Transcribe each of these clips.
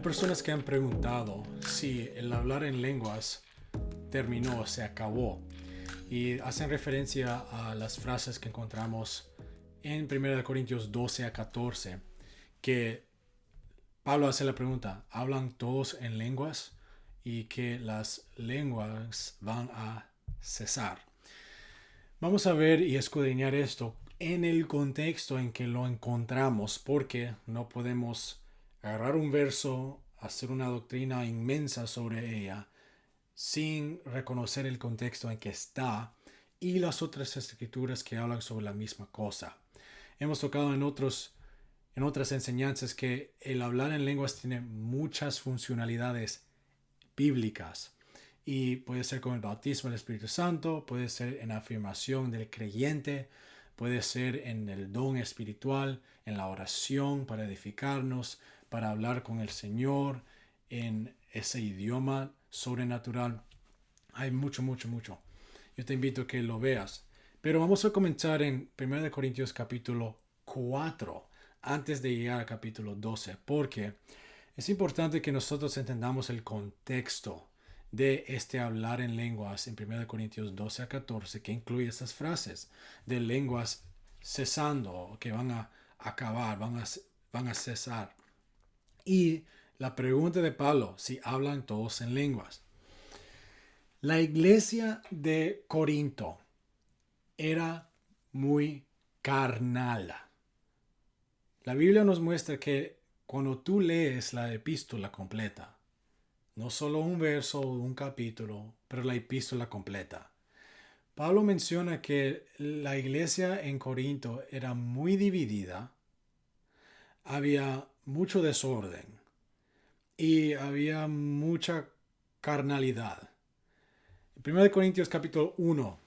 personas que han preguntado si el hablar en lenguas terminó, se acabó, y hacen referencia a las frases que encontramos en 1 Corintios 12 a 14, que Pablo hace la pregunta: ¿hablan todos en lenguas? Y que las lenguas van a cesar. Vamos a ver y escudriñar esto en el contexto en que lo encontramos, porque no podemos agarrar un verso, hacer una doctrina inmensa sobre ella, sin reconocer el contexto en que está y las otras escrituras que hablan sobre la misma cosa. Hemos tocado en otras enseñanzas que el hablar en lenguas tiene muchas funcionalidades bíblicas. Y puede ser con el bautismo del Espíritu Santo, puede ser en la afirmación del creyente, puede ser en el don espiritual, en la oración para edificarnos, para hablar con el Señor en ese idioma sobrenatural. Hay mucho. Yo te invito a que lo veas. Pero vamos a comenzar en 1 Corintios capítulo 4, antes de llegar al capítulo 12, porque es importante que nosotros entendamos el contexto de este hablar en lenguas en 1 Corintios 12 a 14, que incluye estas frases de lenguas cesando, que van a acabar, van a cesar. Y la pregunta de Pablo: si hablan todos en lenguas. La iglesia de Corinto era muy carnal. La Biblia nos muestra que cuando tú lees la epístola completa, no solo un verso o un capítulo, pero la epístola completa, Pablo menciona que la iglesia en Corinto era muy dividida, había mucho desorden y había mucha carnalidad. 1 Corintios capítulo 1,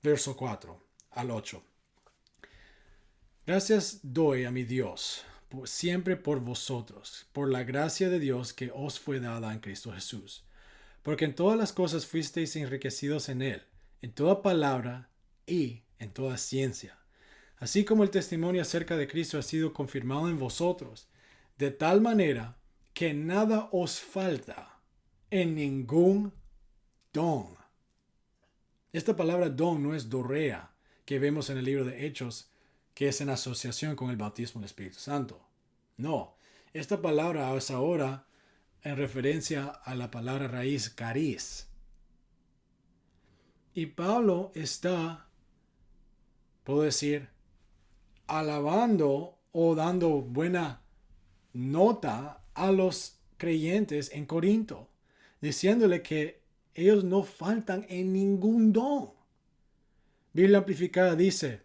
verso 4 al 8. Gracias doy a mi Dios siempre por vosotros, por la gracia de Dios que os fue dada en Cristo Jesús. Porque en todas las cosas fuisteis enriquecidos en Él, en toda palabra y en toda ciencia. Así como el testimonio acerca de Cristo ha sido confirmado en vosotros, de tal manera que nada os falta en ningún don. Esta palabra don no es dorrea, que vemos en el libro de Hechos, que es en asociación con el bautismo del Espíritu Santo. No, esta palabra es ahora en referencia a la palabra raíz cariz. Y Pablo está, puedo decir, alabando o dando buena nota a los creyentes en Corinto, diciéndole que ellos no faltan en ningún don. Biblia Amplificada dice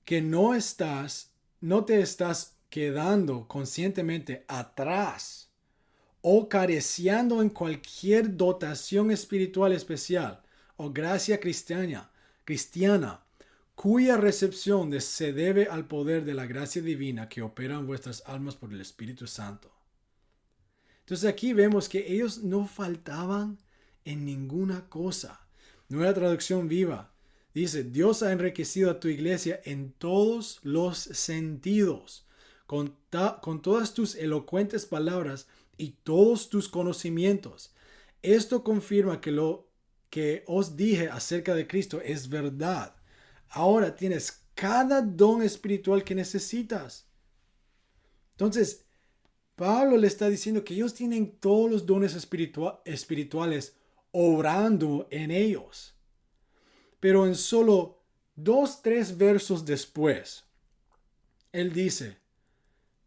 que no te estás quedando conscientemente atrás o careciendo en cualquier dotación espiritual especial o gracia cristiana, cuya recepción se debe al poder de la gracia divina que opera en vuestras almas por el Espíritu Santo. Entonces aquí vemos que ellos no faltaban en ninguna cosa. Nueva Traducción Viva dice: Dios ha enriquecido a tu iglesia en todos los sentidos, con todas tus elocuentes palabras y todos tus conocimientos. Esto confirma que lo que os dije acerca de Cristo es verdad. Ahora tienes cada don espiritual que necesitas. Entonces, Pablo le está diciendo que ellos tienen todos los dones espirituales obrando en ellos. Pero en solo 2-3 versos después, él dice,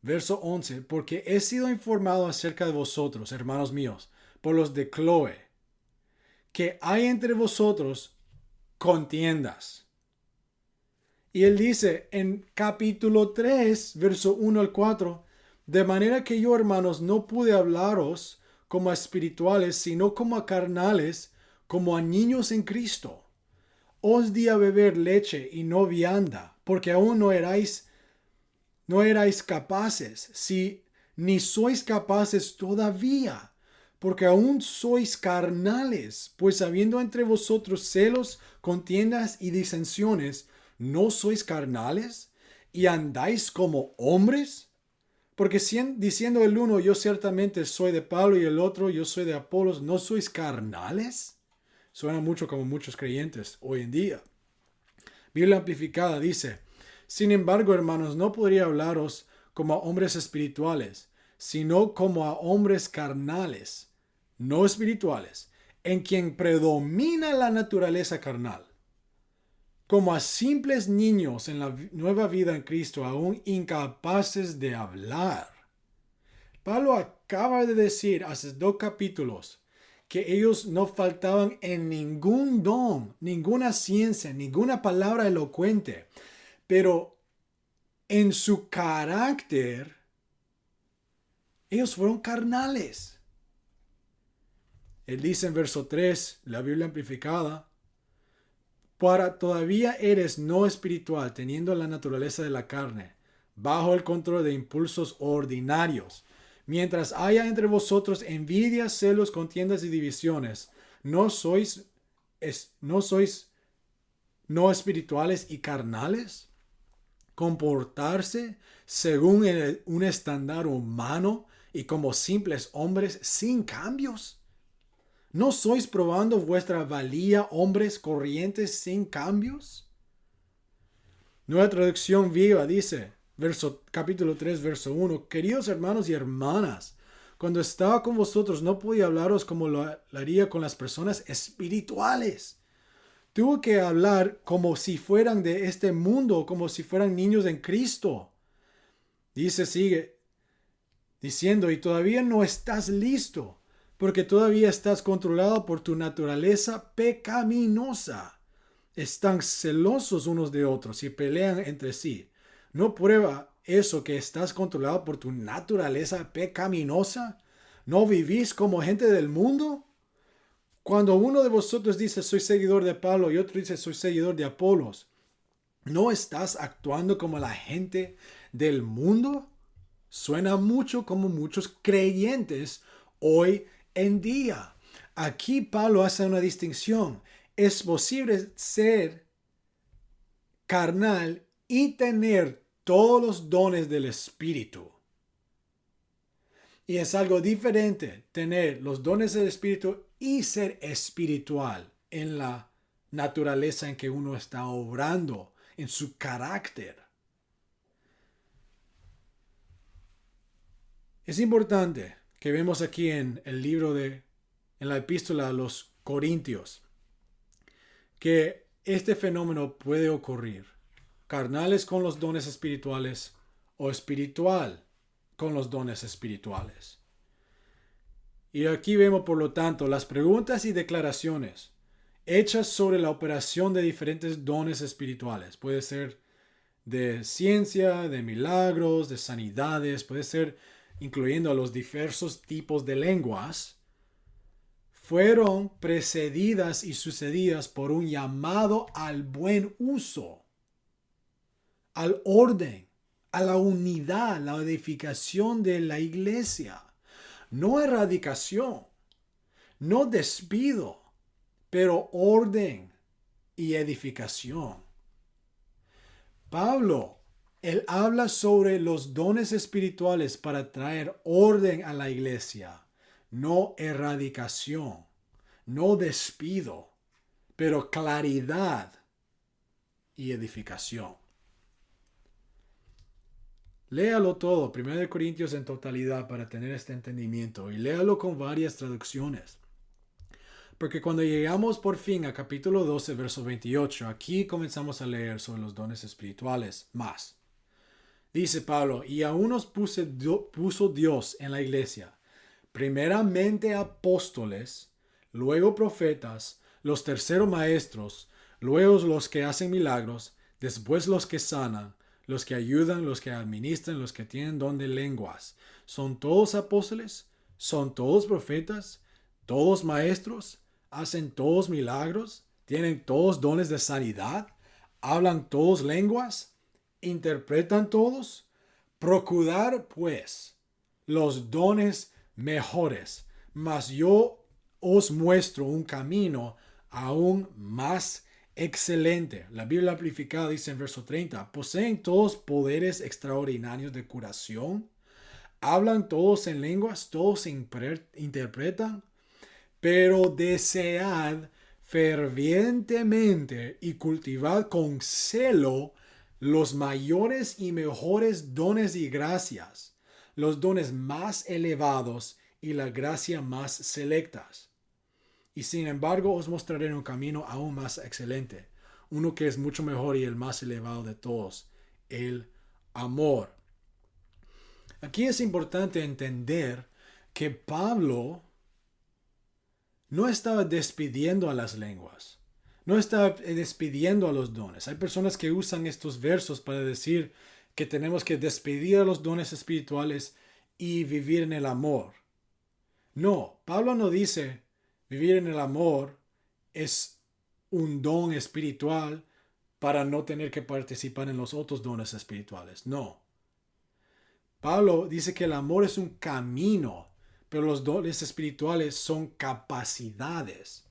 verso 11, porque he sido informado acerca de vosotros, hermanos míos, por los de Cloe, que hay entre vosotros contiendas. Y él dice en capítulo 3, verso 1 al 4, de manera que yo, hermanos, no pude hablaros como a espirituales, sino como a carnales, como a niños en Cristo. Os di a beber leche y no vianda, porque aún no erais capaces, ni sois capaces todavía, porque aún sois carnales, pues habiendo entre vosotros celos, contiendas y disensiones, ¿no sois carnales y andáis como hombres? Porque diciendo el uno, yo ciertamente soy de Pablo, y el otro, yo soy de Apolos, ¿no sois carnales? Suena mucho como muchos creyentes hoy en día. Biblia amplificada dice: sin embargo, hermanos, no podría hablaros como a hombres espirituales, sino como a hombres carnales, no espirituales, en quien predomina la naturaleza carnal, como a simples niños en la nueva vida en Cristo, aún incapaces de hablar. Pablo acaba de decir hace 2 capítulos que ellos no faltaban en ningún don, ninguna ciencia, ninguna palabra elocuente, pero en su carácter, ellos fueron carnales. Él dice en verso 3, la Biblia amplificada: para todavía eres no espiritual, teniendo la naturaleza de la carne, bajo el control de impulsos ordinarios. Mientras haya entre vosotros envidias, celos, contiendas y divisiones, ¿no sois no espirituales y carnales? Comportarse según un estándar humano y como simples hombres sin cambios. ¿No sois probando vuestra valía hombres corrientes sin cambios? Nueva Traducción Viva dice, capítulo 3, verso 1: queridos hermanos y hermanas, cuando estaba con vosotros no podía hablaros como lo haría con las personas espirituales. Tuve que hablar como si fueran de este mundo, como si fueran niños en Cristo. Sigue diciendo: y todavía no estás listo, porque todavía estás controlado por tu naturaleza pecaminosa. Están celosos unos de otros y pelean entre sí. ¿No prueba eso que estás controlado por tu naturaleza pecaminosa? ¿No vivís como gente del mundo? Cuando uno de vosotros dice soy seguidor de Pablo y otro dice soy seguidor de Apolos, ¿no estás actuando como la gente del mundo? Suena mucho como muchos creyentes hoy en día. Aquí Pablo hace una distinción. Es posible ser carnal y tener todos los dones del Espíritu. Y es algo diferente tener los dones del Espíritu y ser espiritual en la naturaleza en que uno está obrando, en su carácter. Es importante que vemos aquí en el libro en la epístola a los Corintios, que este fenómeno puede ocurrir: carnales con los dones espirituales o espiritual con los dones espirituales. Y aquí vemos, por lo tanto, las preguntas y declaraciones hechas sobre la operación de diferentes dones espirituales. Puede ser de ciencia, de milagros, de sanidades, puede ser incluyendo a los diversos tipos de lenguas. Fueron precedidas y sucedidas por un llamado al buen uso, al orden, a la unidad, la edificación de la iglesia. No erradicación, no despido, pero orden y edificación. Pablo, él habla sobre los dones espirituales para traer orden a la iglesia, no erradicación, no despido, pero claridad y edificación. Léalo todo, 1 Corintios en totalidad, para tener este entendimiento, y léalo con varias traducciones. Porque cuando llegamos por fin a capítulo 12, verso 28, aquí comenzamos a leer sobre los dones espirituales más. Dice Pablo: y a unos puso Dios en la iglesia, primeramente apóstoles, luego profetas, los terceros maestros, luego los que hacen milagros, después los que sanan, los que ayudan, los que administran, los que tienen don de lenguas. ¿Son todos apóstoles? ¿Son todos profetas? ¿Todos maestros? ¿Hacen todos milagros? ¿Tienen todos dones de sanidad? ¿Hablan todos lenguas? ¿Interpretan todos? Procurad pues los dones mejores, mas yo os muestro un camino aún más excelente. La Biblia amplificada dice en verso 30: ¿poseen todos poderes extraordinarios de curación? hablan todos en lenguas, todos se interpretan, pero desead fervientemente y cultivad con celo los mayores y mejores dones y gracias, los dones más elevados y la gracia más selectas. Y sin embargo os mostraré un camino aún más excelente, uno que es mucho mejor y el más elevado de todos, el amor. Aquí es importante entender que Pablo no estaba despidiendo a las lenguas, no estaba despidiendo a los dones. Hay personas que usan estos versos para decir que tenemos que despedir a los dones espirituales y vivir en el amor. No, Pablo no dice vivir en el amor es un don espiritual para no tener que participar en los otros dones espirituales. No. Pablo dice que el amor es un camino, pero los dones espirituales son capacidades.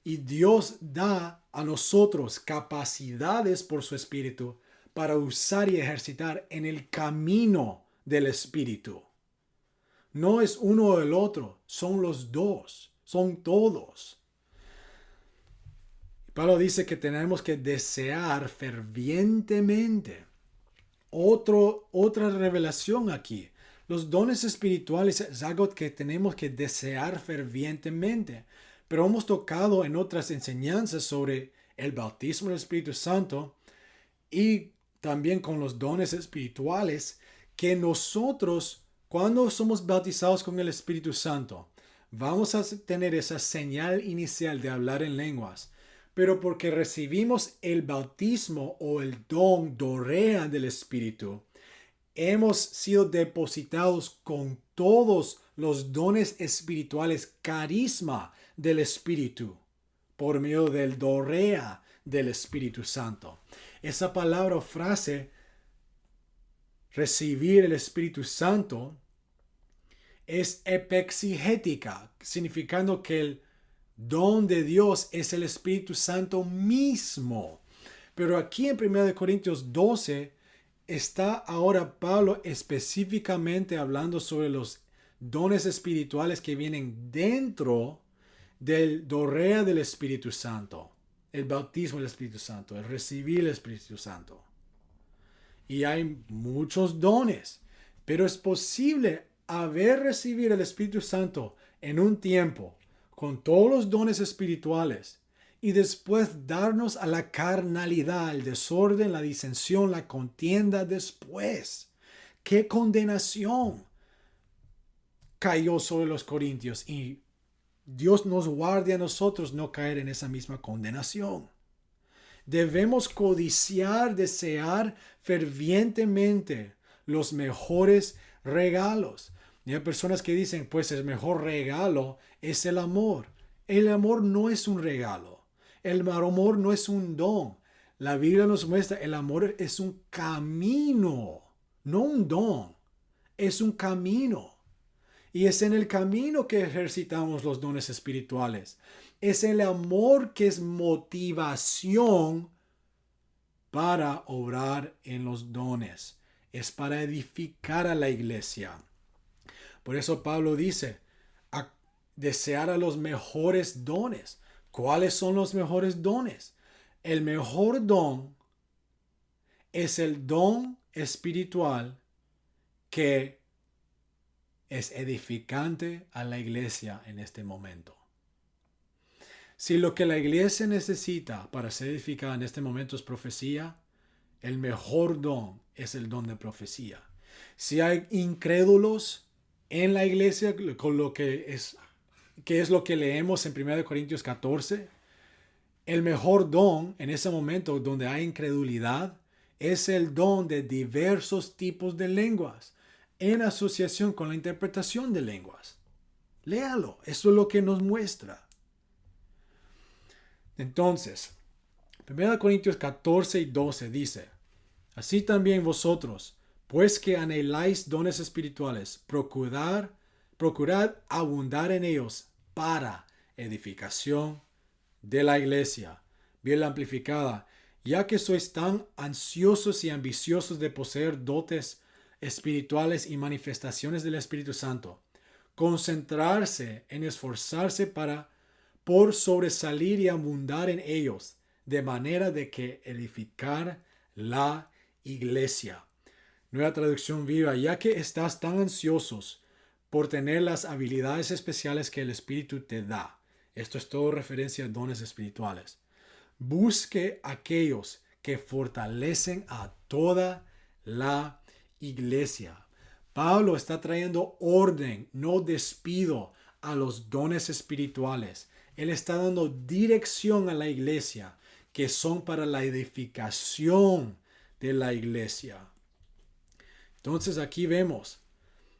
Y Dios da a nosotros capacidades por su Espíritu para usar y ejercitar en el camino del Espíritu. No es uno o el otro, son los dos, son todos. Pablo dice que tenemos que desear fervientemente. Otra revelación aquí. Los dones espirituales es algo que tenemos que desear fervientemente. Pero hemos tocado en otras enseñanzas sobre el bautismo del Espíritu Santo y también con los dones espirituales que nosotros, cuando somos bautizados con el Espíritu Santo, vamos a tener esa señal inicial de hablar en lenguas. Pero porque recibimos el bautismo o el don dorea del Espíritu, hemos sido depositados con todos los dones espirituales, carisma del Espíritu, por medio del dorea del Espíritu Santo. Esa palabra o frase, recibir el Espíritu Santo, es epexigética, significando que el don de Dios es el Espíritu Santo mismo. Pero aquí en 1 Corintios 12 está ahora Pablo específicamente hablando sobre los dones espirituales que vienen dentro del dorea del Espíritu Santo, el bautismo del Espíritu Santo, el recibir el Espíritu Santo. Y hay muchos dones, pero es posible haber recibido el Espíritu Santo en un tiempo con todos los dones espirituales y después darnos a la carnalidad, el desorden, la disensión, la contienda después. ¡Qué condenación cayó sobre los corintios! Y Dios nos guarde a nosotros no caer en esa misma condenación. Debemos codiciar, desear fervientemente los mejores regalos. Y hay personas que dicen, pues el mejor regalo es el amor. El amor no es un regalo. El amor no es un don. La Biblia nos muestra el amor es un camino, no un don. Es un camino. Y es en el camino que ejercitamos los dones espirituales. Es el amor que es motivación para obrar en los dones. Es para edificar a la iglesia. Por eso Pablo dice, a desear a los mejores dones. ¿Cuáles son los mejores dones? El mejor don es el don espiritual que es edificante a la iglesia en este momento. Si lo que la iglesia necesita para ser edificada en este momento es profecía, el mejor don es el don de profecía. Si hay incrédulos en la iglesia, con lo que es lo que leemos en 1 Corintios 14, el mejor don en ese momento donde hay incredulidad es el don de diversos tipos de lenguas en asociación con la interpretación de lenguas. Léalo, eso es lo que nos muestra. Entonces, 1 Corintios 14 y 12 dice, así también vosotros, pues que anheláis dones espirituales, procurad abundar en ellos para edificación de la iglesia. Bien amplificada, ya que sois tan ansiosos y ambiciosos de poseer dotes espirituales y manifestaciones del Espíritu Santo. Concentrarse en esforzarse por sobresalir y abundar en ellos, de manera de que edificar la iglesia. Nueva traducción viva, ya que estás tan ansiosos por tener las habilidades especiales que el Espíritu te da. Esto es todo referencia a dones espirituales. Busque aquellos que fortalecen a toda la iglesia. Pablo está trayendo orden, no despido, a los dones espirituales. Él está dando dirección a la iglesia, que son para la edificación de la iglesia. Entonces aquí vemos,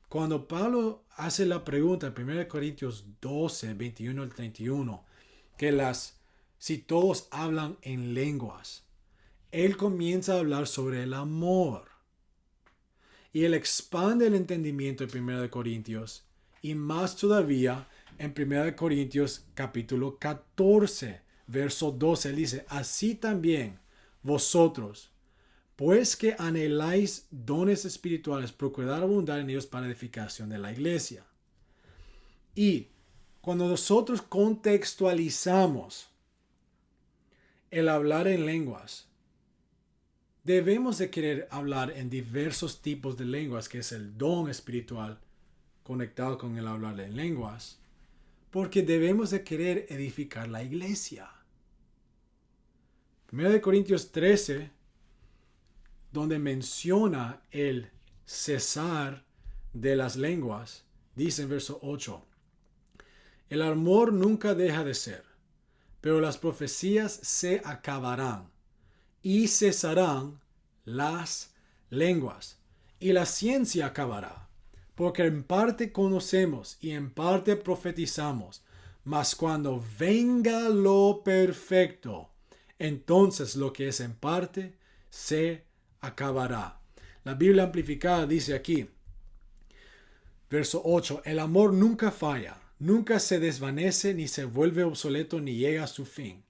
cuando Pablo hace la pregunta en 1 Corintios 12, 21 al 31, que si todos hablan en lenguas, él comienza a hablar sobre el amor. Y él expande el entendimiento en 1 Corintios y más todavía en 1 Corintios capítulo 14, verso 12. Él dice, así también vosotros, pues que anheláis dones espirituales, procurad abundar en ellos para edificación de la iglesia. Y cuando nosotros contextualizamos el hablar en lenguas, debemos de querer hablar en diversos tipos de lenguas, que es el don espiritual conectado con el hablar en lenguas, porque debemos de querer edificar la iglesia. 1 Corintios 13, donde menciona el cesar de las lenguas, dice en verso 8, el amor nunca deja de ser, pero las profecías se acabarán y cesarán las lenguas, y la ciencia acabará, porque en parte conocemos y en parte profetizamos, mas cuando venga lo perfecto, entonces lo que es en parte se acabará. La Biblia amplificada dice aquí, verso 8, el amor nunca falla, nunca se desvanece, ni se vuelve obsoleto, ni llega a su fin.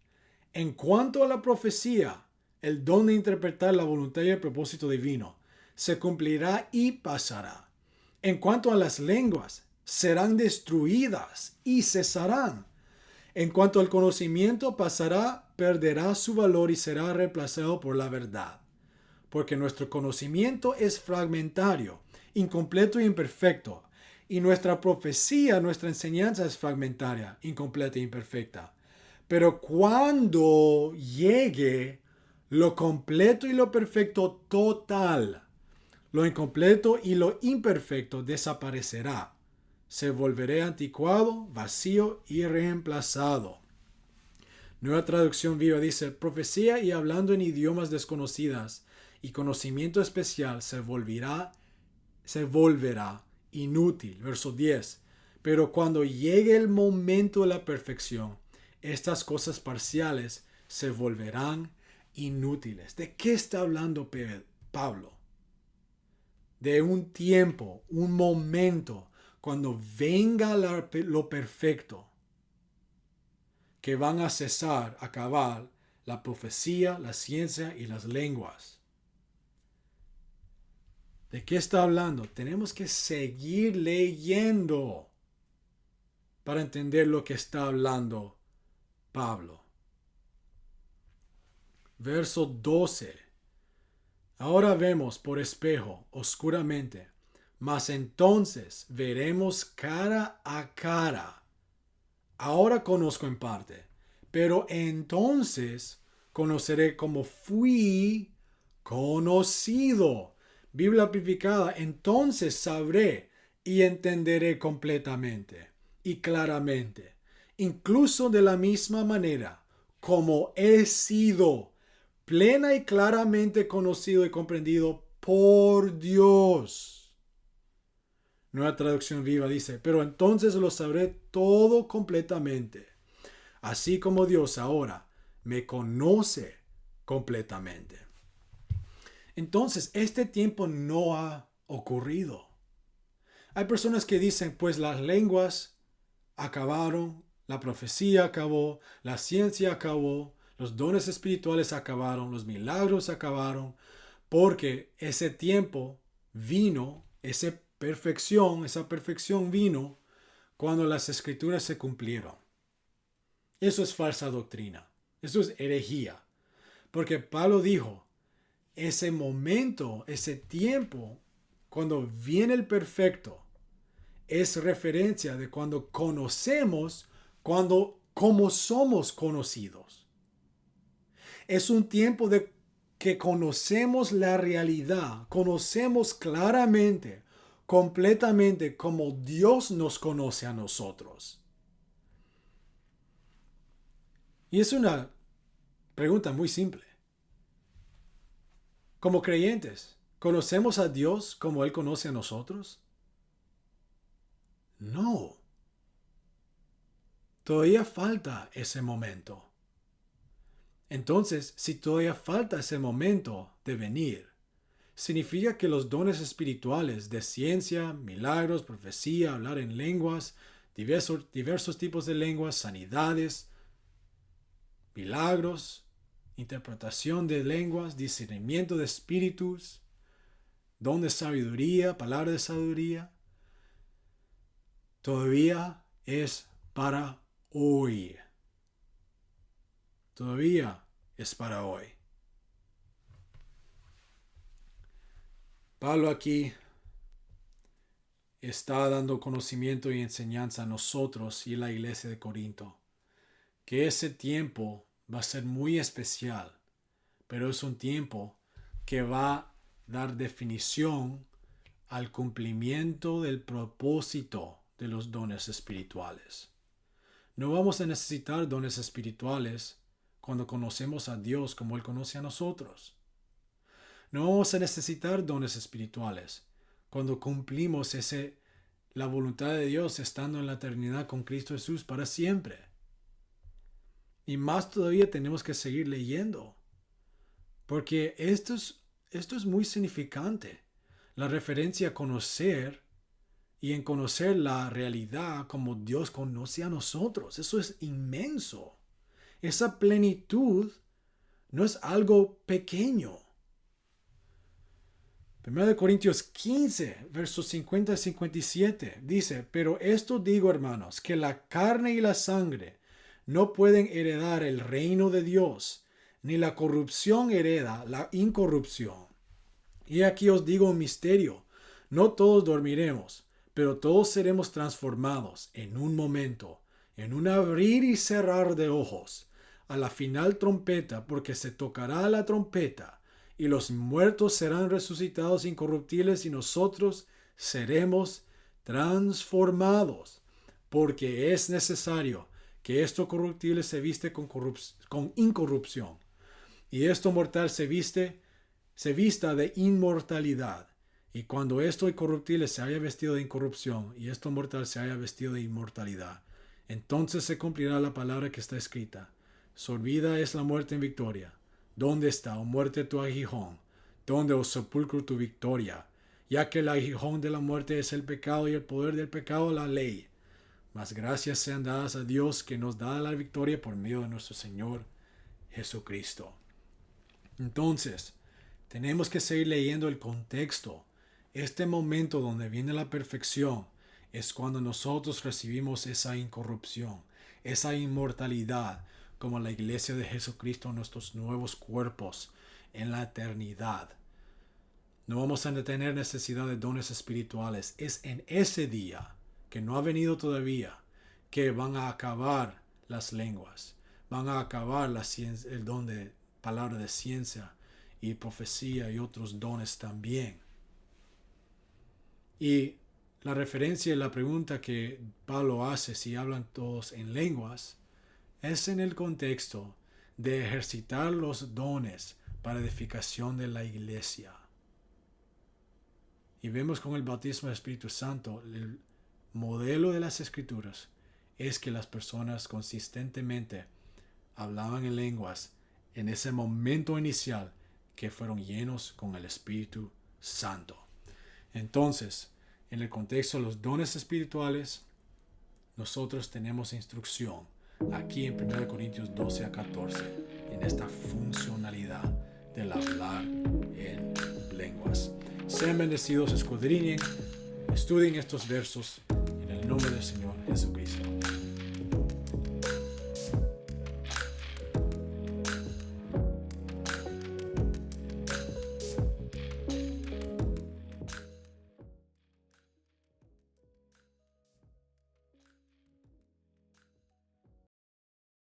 En cuanto a la profecía, el don de interpretar la voluntad y el propósito divino se cumplirá y pasará. En cuanto a las lenguas, serán destruidas y cesarán. En cuanto al conocimiento, pasará, perderá su valor y será reemplazado por la verdad. Porque nuestro conocimiento es fragmentario, incompleto e imperfecto. Y nuestra profecía, nuestra enseñanza es fragmentaria, incompleta e imperfecta. Pero cuando llegue lo completo y lo perfecto total, lo incompleto y lo imperfecto desaparecerá. Se volverá anticuado, vacío y reemplazado. Nueva traducción viva dice, profecía y hablando en idiomas desconocidas y conocimiento especial se volverá inútil. Verso 10. Pero cuando llegue el momento de la perfección, estas cosas parciales se volverán inútiles. ¿De qué está hablando Pablo? De un tiempo, un momento, cuando venga lo perfecto, que van a cesar, acabar la profecía, la ciencia y las lenguas. ¿De qué está hablando? Tenemos que seguir leyendo para entender lo que está hablando Pablo. Verso 12. Ahora vemos por espejo, oscuramente, mas entonces veremos cara a cara. Ahora conozco en parte, pero entonces conoceré como fui conocido. Biblia amplificada, entonces sabré y entenderé completamente y claramente, incluso de la misma manera como he sido plena y claramente conocido y comprendido por Dios. Nueva traducción viva dice, pero entonces lo sabré todo completamente, así como Dios ahora me conoce completamente. Entonces, este tiempo no ha ocurrido. Hay personas que dicen, pues las lenguas acabaron, la profecía acabó, la ciencia acabó, los dones espirituales acabaron, los milagros acabaron, porque ese tiempo vino, esa perfección vino cuando las escrituras se cumplieron. Eso es falsa doctrina. Eso es herejía. Porque Pablo dijo, ese momento, ese tiempo, cuando viene el perfecto, es referencia de cuando conocemos, cómo somos conocidos. Es un tiempo de que conocemos la realidad, conocemos claramente, completamente como Dios nos conoce a nosotros. Y es una pregunta muy simple. Como creyentes, ¿conocemos a Dios como Él conoce a nosotros? No. Todavía falta ese momento. Entonces, si todavía falta ese momento de venir, significa que los dones espirituales de ciencia, milagros, profecía, hablar en lenguas, diversos tipos de lenguas, sanidades, milagros, interpretación de lenguas, discernimiento de espíritus, don de sabiduría, palabra de sabiduría, todavía es para hoy. Todavía es para hoy. Pablo aquí está dando conocimiento y enseñanza a nosotros y a la iglesia de Corinto, que ese tiempo va a ser muy especial, pero es un tiempo que va a dar definición al cumplimiento del propósito de los dones espirituales. No vamos a necesitar dones espirituales cuando conocemos a Dios como Él conoce a nosotros. No vamos a necesitar dones espirituales cuando cumplimos la voluntad de Dios estando en la eternidad con Cristo Jesús para siempre. Y más todavía tenemos que seguir leyendo, porque esto es muy significante. La referencia a conocer y en conocer la realidad como Dios conoce a nosotros. Eso es inmenso. Esa plenitud no es algo pequeño. 1 Corintios 15, versos 50 y 57 dice, pero esto digo, hermanos, que la carne y la sangre no pueden heredar el reino de Dios, ni la corrupción hereda la incorrupción. Y aquí os digo un misterio, no todos dormiremos, pero todos seremos transformados en un momento, en un abrir y cerrar de ojos, a la final trompeta, porque se tocará la trompeta, y los muertos serán resucitados incorruptibles, y nosotros seremos transformados, porque es necesario que esto corruptible se viste con incorrupción, y esto mortal se vista de inmortalidad. Y cuando esto incorruptible se haya vestido de incorrupción y esto mortal se haya vestido de inmortalidad, entonces se cumplirá la palabra que está escrita. Sorbida es la muerte en victoria. ¿Dónde está, oh muerte, tu aguijón? ¿Dónde, oh sepulcro, tu victoria? Ya que el aguijón de la muerte es el pecado y el poder del pecado la ley. Mas gracias sean dadas a Dios que nos da la victoria por medio de nuestro Señor Jesucristo. Entonces, tenemos que seguir leyendo el contexto. Este momento donde viene la perfección es cuando nosotros recibimos esa incorrupción, esa inmortalidad, como la iglesia de Jesucristo, nuestros nuevos cuerpos en la eternidad. No vamos a tener necesidad de dones espirituales. Es en ese día, que no ha venido todavía, que van a acabar las lenguas, van a acabar la ciencia, el don de palabra de ciencia y profecía y otros dones también. Y la referencia y la pregunta que Pablo hace, si hablan todos en lenguas, es en el contexto de ejercitar los dones para edificación de la iglesia. Y vemos con el bautismo del Espíritu Santo, el modelo de las Escrituras es que las personas consistentemente hablaban en lenguas en ese momento inicial que fueron llenos con el Espíritu Santo. Entonces, en el contexto de los dones espirituales, nosotros tenemos instrucción aquí en 1 Corintios 12 a 14, en esta funcionalidad del hablar en lenguas. Sean bendecidos, escudriñen, estudien estos versos en el nombre del Señor Jesucristo.